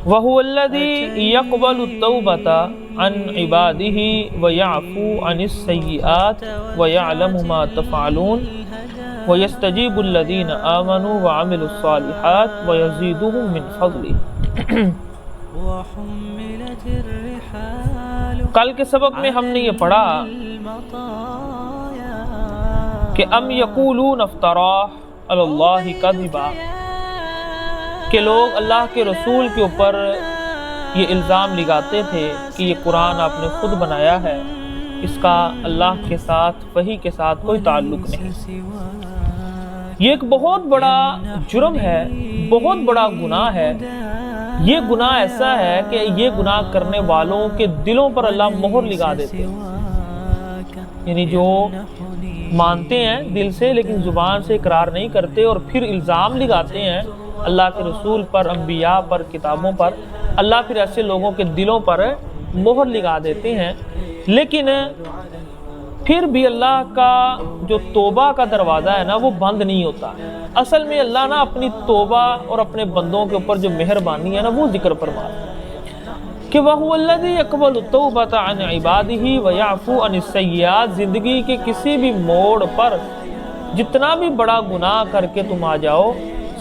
وَهُوَ الَّذِي يَقْبَلُ التَّوْبَةَ عَنْ عِبَادِهِ وَيَعْفُو عَنِ السَّيِّئَاتِ وَيَعْلَمُ مَا تَفْعَلُونَ وَيَسْتَجِيبُ الَّذِينَ آمَنُوا وَعَمِلُوا الصَّالِحَاتِ وَيَزِيدُهُم مِّن فَضْلِهِ۔ کل کے سبق میں ہم نے یہ پڑھا کہ ام یقولون افتراہ علی اللہ کذبا، کہ لوگ اللہ کے رسول کے اوپر یہ الزام لگاتے تھے کہ یہ قرآن آپ نے خود بنایا ہے، اس کا اللہ کے ساتھ وحی کے ساتھ کوئی تعلق نہیں۔ یہ ایک بہت بڑا جرم ہے، بہت بڑا گناہ ہے۔ یہ گناہ ایسا ہے کہ یہ گناہ کرنے والوں کے دلوں پر اللہ مہر لگا دیتے ہیں، یعنی جو مانتے ہیں دل سے لیکن زبان سے اقرار نہیں کرتے اور پھر الزام لگاتے ہیں اللہ کے رسول پر، انبیاء پر، کتابوں پر، اللہ پھر ایسے لوگوں کے دلوں پر مہر لگا دیتے ہیں۔ لیکن پھر بھی اللہ کا جو توبہ کا دروازہ ہے نا وہ بند نہیں ہوتا۔ اصل میں اللہ نا اپنی توبہ اور اپنے بندوں کے اوپر جو مہربانی ہے نا وہ ذکر فرماتا ہے کہ وَهُوَ الَّذِي يَقْبَلُ التَّوْبَةَ عَنْ عِبَادِهِ وَيَعْفُو عَنِ السَّيِّئَاتِ۔ زندگی کے کسی بھی موڑ پر جتنا بھی بڑا گناہ کر کے تم آ جاؤ،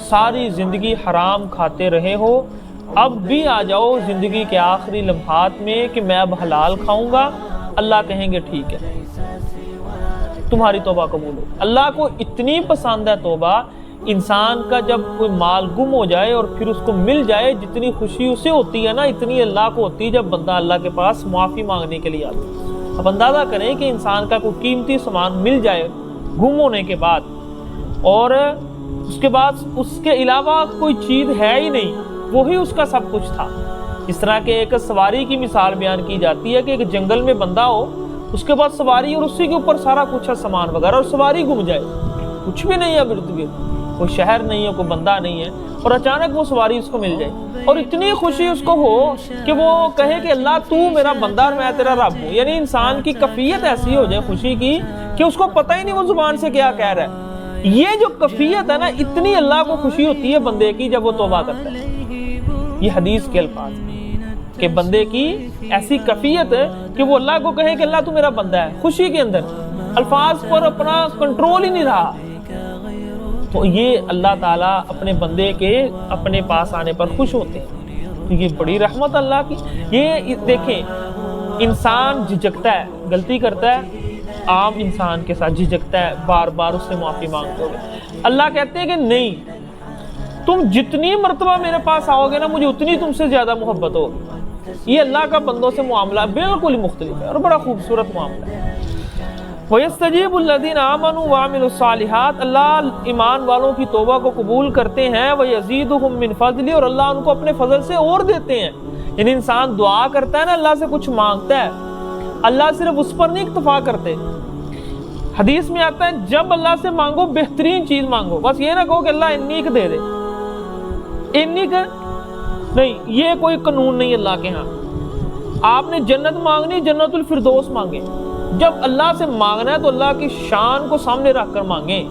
ساری زندگی حرام کھاتے رہے ہو، اب بھی آ جاؤ زندگی کے آخری لمحات میں کہ میں اب حلال کھاؤں گا، اللہ کہیں گے ٹھیک ہے، تمہاری توبہ قبول ہو۔ اللہ کو اتنی پسند ہے توبہ، انسان کا جب کوئی مال گم ہو جائے اور پھر اس کو مل جائے، جتنی خوشی اسے ہوتی ہے نا اتنی اللہ کو ہوتی ہے جب بندہ اللہ کے پاس معافی مانگنے کے لیے آتا ہے۔ اب اندازہ کریں کہ انسان کا کوئی قیمتی سامان مل جائے گم ہونے کے بعد، اور اس کے بعد اس کے علاوہ کوئی چیز ہے ہی نہیں، وہی اس کا سب کچھ تھا۔ اس طرح کہ ایک سواری کی مثال بیان کی جاتی ہے کہ ایک جنگل میں بندہ ہو، اس کے بعد سواری اور اسی کے اوپر سارا کچھ ہے سامان وغیرہ، اور سواری گم جائے، کچھ بھی نہیں ہے ارد گرد، کوئی شہر نہیں ہے، کوئی بندہ نہیں ہے، اور اچانک وہ سواری اس کو مل جائے اور اتنی خوشی اس کو ہو کہ وہ کہے کہ اللہ تو میرا بندہ اور میں تیرا رب ہوں۔ یعنی انسان کی کیفیت ایسی ہو جائے خوشی کی کہ اس کو پتہ ہی نہیں وہ زبان سے کیا کہہ رہا ہے۔ یہ جو کیفیت ہے نا، اتنی اللہ کو خوشی ہوتی ہے بندے کی جب وہ توبہ کرتا ہے۔ یہ حدیث کے الفاظ کہ بندے کی ایسی کیفیت ہے کہ وہ اللہ کو کہے کہ اللہ تو میرا بندہ ہے، خوشی کے اندر الفاظ پر اپنا کنٹرول ہی نہیں رہا۔ تو یہ اللہ تعالیٰ اپنے بندے کے اپنے پاس آنے پر خوش ہوتے ہیں۔ یہ بڑی رحمت اللہ کی۔ یہ دیکھیں، انسان جھجکتا ہے، غلطی کرتا ہے، عام انسان کے ساتھ جھجکتا ہے، بار بار اس سے معافی مانگتے ہوئے، اللہ کہتے ہیں کہ نہیں، تم جتنی مرتبہ میرے پاس آؤ گے نا مجھے اتنی تم سے زیادہ محبت ہوگی۔ یہ اللہ کا بندوں سے معاملہ بالکل مختلف ہے اور بڑا خوبصورت معاملہ ہے۔ وَيَسْتَجِيبُ الَّذِينَ آمَنُوا وَعَمِلُوا الصَّالِحَاتِ، اللہ ایمان والوں کی توبہ کو قبول کرتے ہیں، وَيَزِيدُهُم مِّن فَضْلِهِ، اور اللہ ان کو اپنے فضل سے اور دیتے ہیں۔ یعنی انسان دعا کرتا ہے نا، اللہ سے کچھ مانگتا ہے، اللہ صرف اس پر نہیں اکتفا کرتے۔ حدیث میں آتا ہے جب اللہ سے مانگو بہترین چیز مانگو، بس یہ نہ کہو کہ اللہ انی کا دے دے، انی کا نہیں، یہ کوئی قانون نہیں اللہ کے ہاں۔ آپ نے جنت مانگنی، جنت الفردوس مانگے۔ جب اللہ سے مانگنا ہے تو اللہ کی شان کو سامنے رکھ کر مانگیں۔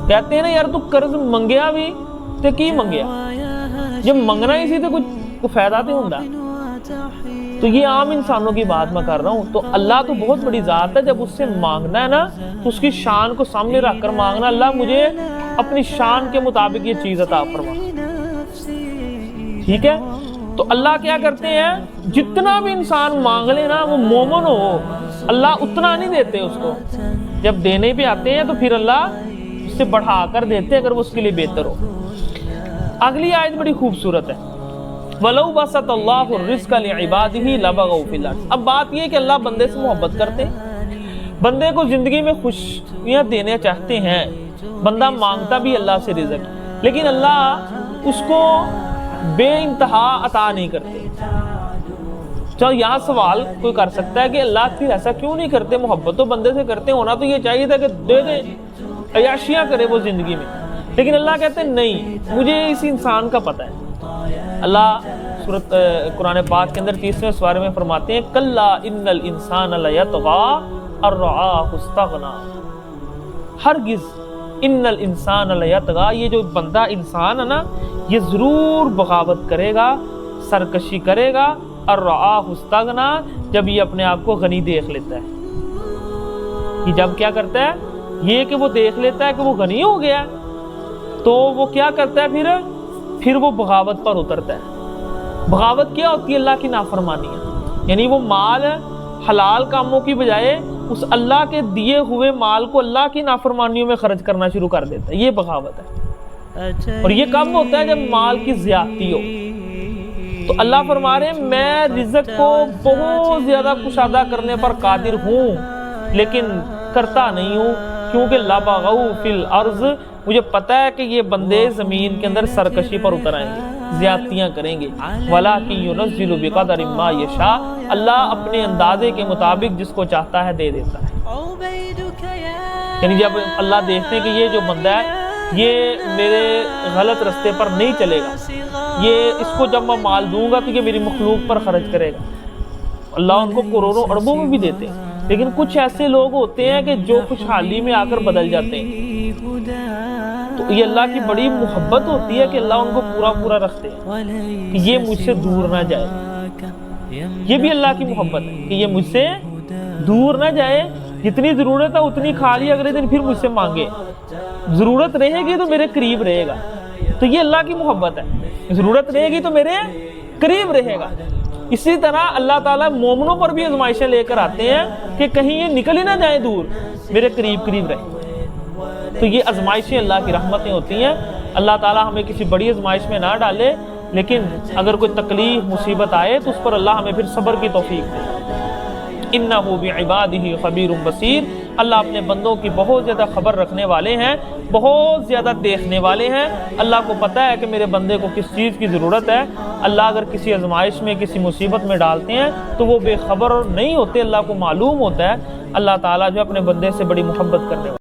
کہتے ہیں نا یار تو قرض منگیا بھی تو کی منگیا، جب منگنا ہی سی تو کچھ فائدہ تو ہوتا۔ تو یہ عام انسانوں کی بات میں کر رہا ہوں۔ تو اللہ تو بہت بڑی ذات ہے، جب اس سے مانگنا ہے نا تو اس کی شان کو سامنے رکھ کر مانگنا، اللہ مجھے اپنی شان کے مطابق یہ چیز عطا فرما، ٹھیک ہے؟ تو اللہ کیا کرتے ہیں، جتنا بھی انسان مانگ لے نا وہ مومن ہو، اللہ اتنا نہیں دیتے اس کو، جب دینے پہ آتے ہیں تو پھر اللہ اس سے بڑھا کر دیتے اگر وہ اس کے لیے بہتر ہو۔ اگلی آیت بڑی خوبصورت ہے، وَلَوْ بَسَطَ اللَّهُ الرِّزْقَ لِعِبَادِهِ لَبَغَوْا فِي الْأَرْضِ۔ اب بات یہ ہے کہ اللہ بندے سے محبت کرتے ہیں، بندے کو زندگی میں خوشیاں دینا چاہتے ہیں، بندہ مانگتا بھی اللہ سے رزق، لیکن اللہ اس کو بے انتہا عطا نہیں کرتے۔ چلو یہاں سوال کوئی کر سکتا ہے کہ اللہ پھر ایسا کیوں نہیں کرتے، محبت تو بندے سے کرتے، ہونا تو یہ چاہیے تھا کہ دے دیں، عیاشیاں کرے وہ زندگی میں، لیکن اللہ کہتے ہیں نہیں، مجھے اس انسان کا پتہ ہے۔ اللہ سورۃ قرآن پاک کے اندر 30ویں سورے میں فرماتے ہیں کلا ان الانسان لیطغی ان رآہ استغنی، ہرگز ان الانسان لیطغی، یہ جو بندہ انسان ہے نا یہ ضرور بغاوت کرے گا سرکشی کرے گا الرآہ استغنا، جب یہ اپنے آپ کو غنی دیکھ لیتا ہے. یہ جب کیا کرتا ہے؟ یہ کہ وہ دیکھ لیتا ہے کہ وہ غنی ہو گیا تو وہ کیا کرتا ہے؟ پھر وہ بغاوت پر اترتا ہے. بغاوت کیا ہوتی ہے؟ اللہ کی نافرمانی ہے. یعنی وہ مال حلال کاموں کی بجائے اس اللہ کے دیے ہوئے مال کو اللہ کی نافرمانیوں میں خرچ کرنا شروع کر دیتا ہے. یہ بغاوت ہے. اور یہ کب ہوتا ہے؟ جب مال کی زیادتی ہو. تو اللہ فرما رہے ہیں میں رزق کو بہت زیادہ کشادہ کرنے پر قادر ہوں لیکن کرتا نہیں ہوں، کیونکہ لبغوا فی الارض، مجھے پتہ ہے کہ یہ بندے زمین کے اندر سرکشی پر اتر آئیں گے، زیادتیاں کریں گے. وَلَٰكِن يُنَزِّلُ بِقَدَرٍ مَّا يَشَاءُ، اللہ اپنے اندازے کے مطابق جس کو چاہتا ہے دے دیتا ہے. یعنی جب اللہ دیکھتے ہیں کہ یہ جو بندہ ہے یہ میرے غلط رستے پر نہیں چلے گا، یہ اس کو جب میں مال دوں گا تو یہ میری مخلوق پر خرچ کرے گا. اللہ ان کو کروڑوں اربوں میں بھی دیتے ہیں، لیکن کچھ ایسے لوگ ہوتے ہیں کہ جو خوشحالی میں آ کر بدل جاتے ہیں. تو یہ اللہ کی بڑی محبت ہوتی ہے کہ اللہ ان کو پورا پورا رکھتے ہیں کہ یہ مجھ سے دور نہ جائے. یہ بھی اللہ کی محبت ہے کہ یہ مجھ سے دور نہ جائے، جتنی ضرورت ہے اتنی کھا لی، اگلے دن پھر مجھ سے مانگے. ضرورت رہے گی تو میرے قریب رہے گا. تو یہ اللہ کی محبت ہے، ضرورت رہے گی تو میرے قریب رہے گا. اسی طرح اللہ تعالیٰ مومنوں پر بھی آزمائشیں لے کر آتے ہیں کہ کہیں یہ نکل ہی نہ جائیں دور، میرے قریب قریب رہے. تو یہ آزمائشیں اللہ کی رحمتیں ہوتی ہیں. اللہ تعالیٰ ہمیں کسی بڑی آزمائش میں نہ ڈالے، لیکن اگر کوئی تکلیف مصیبت آئے تو اس پر اللہ ہمیں پھر صبر کی توفیق دے. اِنَّهُ بِعِبَادِهِ خَبِيرٌ بَصِيرٌ، اللہ اپنے بندوں کی بہت زیادہ خبر رکھنے والے ہیں، بہت زیادہ دیکھنے والے ہیں. اللہ کو پتہ ہے کہ میرے بندے کو کس چیز کی ضرورت ہے. اللہ اگر کسی آزمائش میں کسی مصیبت میں ڈالتے ہیں تو وہ بے خبر نہیں ہوتے، اللہ کو معلوم ہوتا ہے. اللہ تعالیٰ جو اپنے بندے سے بڑی محبت کرنے والا